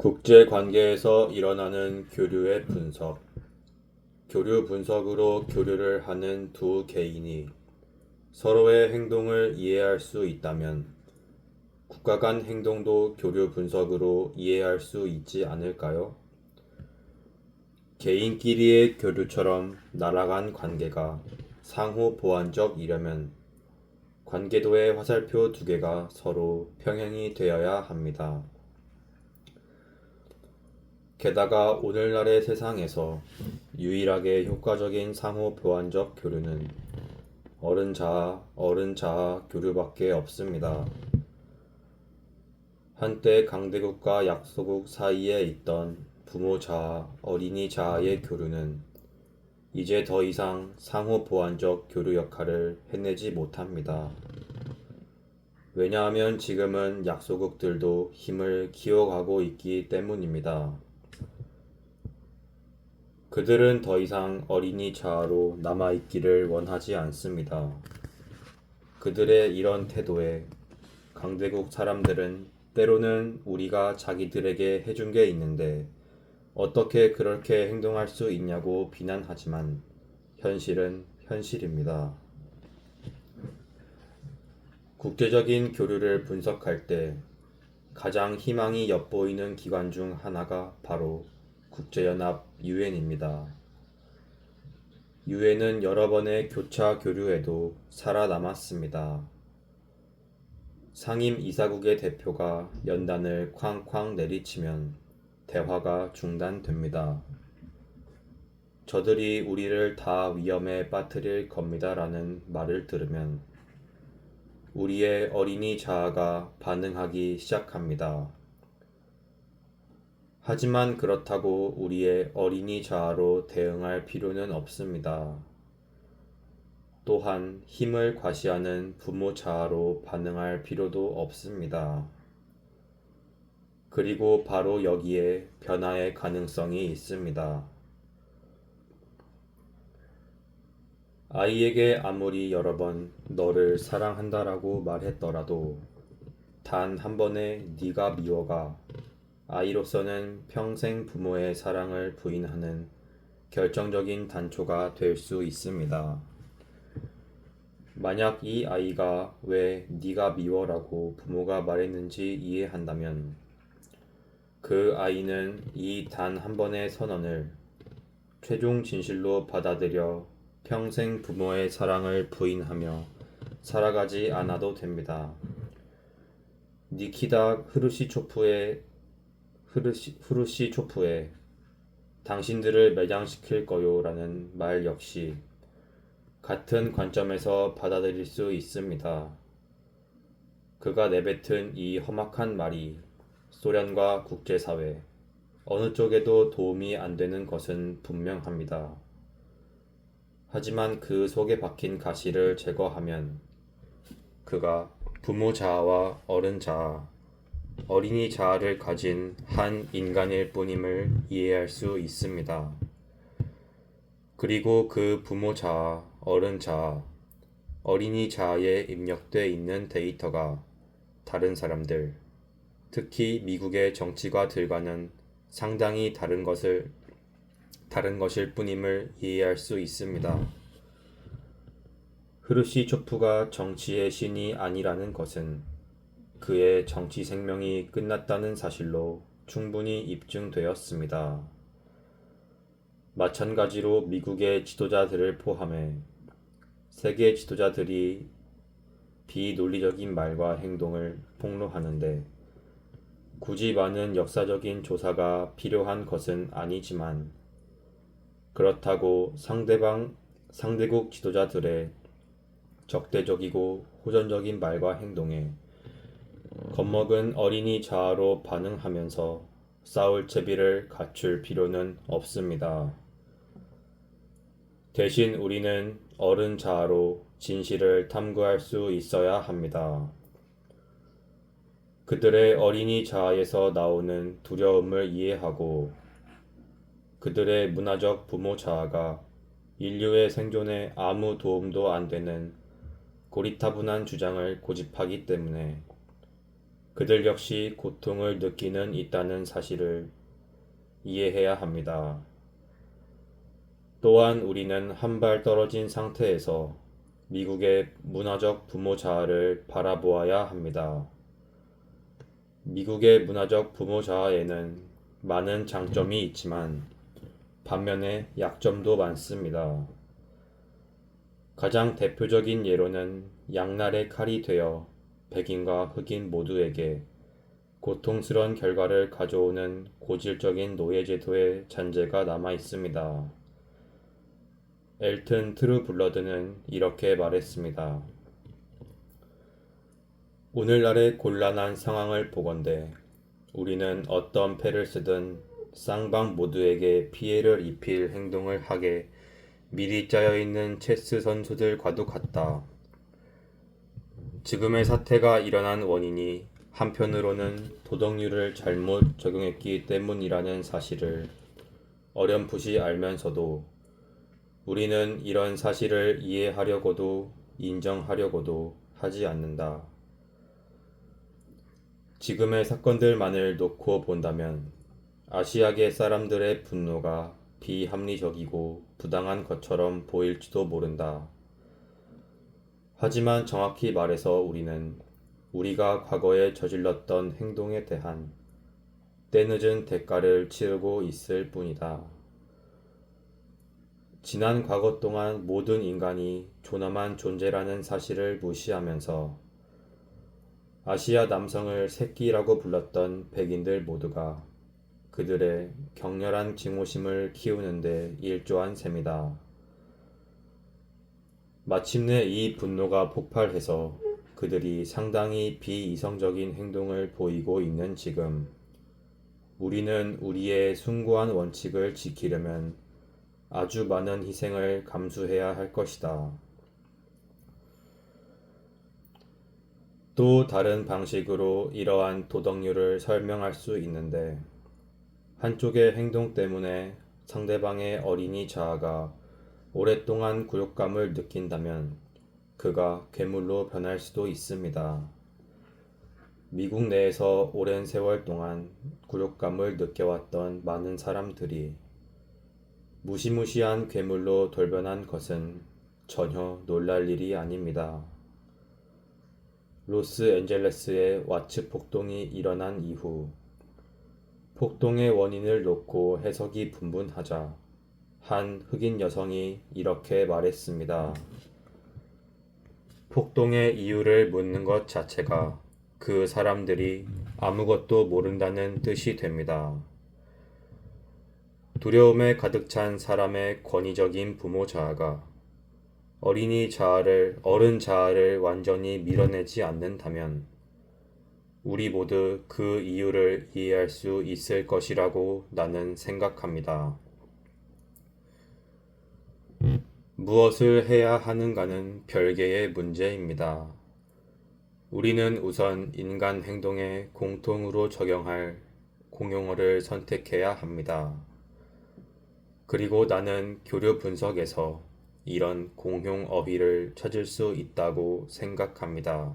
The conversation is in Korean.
국제 관계에서 일어나는 교류의 분석. 교류 분석으로 교류를 하는 두 개인이 서로의 행동을 이해할 수 있다면 국가 간 행동도 교류 분석으로 이해할 수 있지 않을까요? 개인끼리의 교류처럼 나라 간 관계가 상호 보완적이려면 관계도의 화살표 두 개가 서로 평행이 되어야 합니다. 게다가 오늘날의 세상에서 유일하게 효과적인 상호 보완적 교류는 어른 자아 교류밖에 없습니다. 한때 강대국과 약소국 사이에 있던 부모 자아, 어린이 자아의 교류는 이제 더 이상 상호 보완적 교류 역할을 해내지 못합니다. 왜냐하면 지금은 약소국들도 힘을 키워가고 있기 때문입니다. 그들은 더 이상 어린이 자아로 남아있기를 원하지 않습니다. 그들의 이런 태도에 강대국 사람들은 때로는 우리가 자기들에게 해준 게 있는데 어떻게 그렇게 행동할 수 있냐고 비난하지만 현실은 현실입니다. 국제적인 교류를 분석할 때 가장 희망이 엿보이는 기관 중 하나가 바로 국제연합 유엔입니다. 유엔은 여러 번의 교차 교류에도 살아남았습니다. 상임 이사국의 대표가 연단을 쾅쾅 내리치면 대화가 중단됩니다. 저들이 우리를 다 위험에 빠뜨릴 겁니다라는 말을 들으면 우리의 어린이 자아가 반응하기 시작합니다. 하지만 그렇다고 우리의 어린이 자아로 대응할 필요는 없습니다. 또한 힘을 과시하는 부모 자아로 반응할 필요도 없습니다. 그리고 바로 여기에 변화의 가능성이 있습니다. 아이에게 아무리 여러 번 너를 사랑한다라고 말했더라도 단 한 번의 네가 미워가 아이로서는 평생 부모의 사랑을 부인하는 결정적인 단초가 될 수 있습니다. 만약 이 아이가 왜 네가 미워라고 부모가 말했는지 이해한다면 그 아이는 이 단 한 번의 선언을 최종 진실로 받아들여 평생 부모의 사랑을 부인하며 살아가지 않아도 됩니다. 니키다 후르시초프의 당신들을 매장시킬 거요 라는 말 역시 같은 관점에서 받아들일 수 있습니다. 그가 내뱉은 이 험악한 말이 소련과 국제사회 어느 쪽에도 도움이 안 되는 것은 분명합니다. 하지만 그 속에 박힌 가시를 제거하면 그가 부모 자아와 어른 자아, 어린이 자아를 가진 한 인간일 뿐임을 이해할 수 있습니다. 그리고 그 부모 자아, 어른 자아, 어린이 자아에 입력돼 있는 데이터가 다른 사람들, 특히 미국의 정치가들과는 상당히 다른 것일 뿐임을 이해할 수 있습니다. 흐르시초프가 정치의 신이 아니라는 것은 그의 정치 생명이 끝났다는 사실로 충분히 입증되었습니다. 마찬가지로 미국의 지도자들을 포함해 세계 지도자들이 비논리적인 말과 행동을 폭로하는데 굳이 많은 역사적인 조사가 필요한 것은 아니지만 그렇다고 상대국 지도자들의 적대적이고 호전적인 말과 행동에 겁먹은 어린이 자아로 반응하면서 싸울 채비를 갖출 필요는 없습니다. 대신 우리는 어른 자아로 진실을 탐구할 수 있어야 합니다. 그들의 어린이 자아에서 나오는 두려움을 이해하고 그들의 문화적 부모 자아가 인류의 생존에 아무 도움도 안 되는 고리타분한 주장을 고집하기 때문에 그들 역시 고통을 느끼는 있다는 사실을 이해해야 합니다. 또한 우리는 한 발 떨어진 상태에서 미국의 문화적 부모 자아를 바라보아야 합니다. 미국의 문화적 부모 자아에는 많은 장점이 있지만 반면에 약점도 많습니다. 가장 대표적인 예로는 양날의 칼이 되어 백인과 흑인 모두에게 고통스러운 결과를 가져오는 고질적인 노예제도의 잔재가 남아 있습니다. 엘튼 트루블러드는 이렇게 말했습니다. 오늘날의 곤란한 상황을 보건대 우리는 어떤 패를 쓰든 쌍방 모두에게 피해를 입힐 행동을 하게 미리 짜여 있는 체스 선수들과도 같다. 지금의 사태가 일어난 원인이 한편으로는 도덕률을 잘못 적용했기 때문이라는 사실을 어렴풋이 알면서도 우리는 이런 사실을 이해하려고도 인정하려고도 하지 않는다. 지금의 사건들만을 놓고 본다면 아시아계 사람들의 분노가 비합리적이고 부당한 것처럼 보일지도 모른다. 하지만 정확히 말해서 우리는 우리가 과거에 저질렀던 행동에 대한 때늦은 대가를 치르고 있을 뿐이다. 지난 과거 동안 모든 인간이 존엄한 존재라는 사실을 무시하면서 아시아 남성을 새끼라고 불렀던 백인들 모두가 그들의 격렬한 증오심을 키우는데 일조한 셈이다. 마침내 이 분노가 폭발해서 그들이 상당히 비이성적인 행동을 보이고 있는 지금, 우리는 우리의 숭고한 원칙을 지키려면 아주 많은 희생을 감수해야 할 것이다. 또 다른 방식으로 이러한 도덕률을 설명할 수 있는데, 한쪽의 행동 때문에 상대방의 어린이 자아가 오랫동안 굴욕감을 느낀다면 그가 괴물로 변할 수도 있습니다. 미국 내에서 오랜 세월 동안 굴욕감을 느껴왔던 많은 사람들이 무시무시한 괴물로 돌변한 것은 전혀 놀랄 일이 아닙니다. 로스앤젤레스의 와츠 폭동이 일어난 이후 폭동의 원인을 놓고 해석이 분분하자 한 흑인 여성이 이렇게 말했습니다. 폭동의 이유를 묻는 것 자체가 그 사람들이 아무것도 모른다는 뜻이 됩니다. 두려움에 가득 찬 사람의 권위적인 부모 자아가 어린 자아를 완전히 밀어내지 않는다면 우리 모두 그 이유를 이해할 수 있을 것이라고 나는 생각합니다. 무엇을 해야 하는가는 별개의 문제입니다. 우리는 우선 인간 행동에 공통으로 적용할 공용어를 선택해야 합니다. 그리고 나는 교류 분석에서 이런 공용 어휘를 찾을 수 있다고 생각합니다.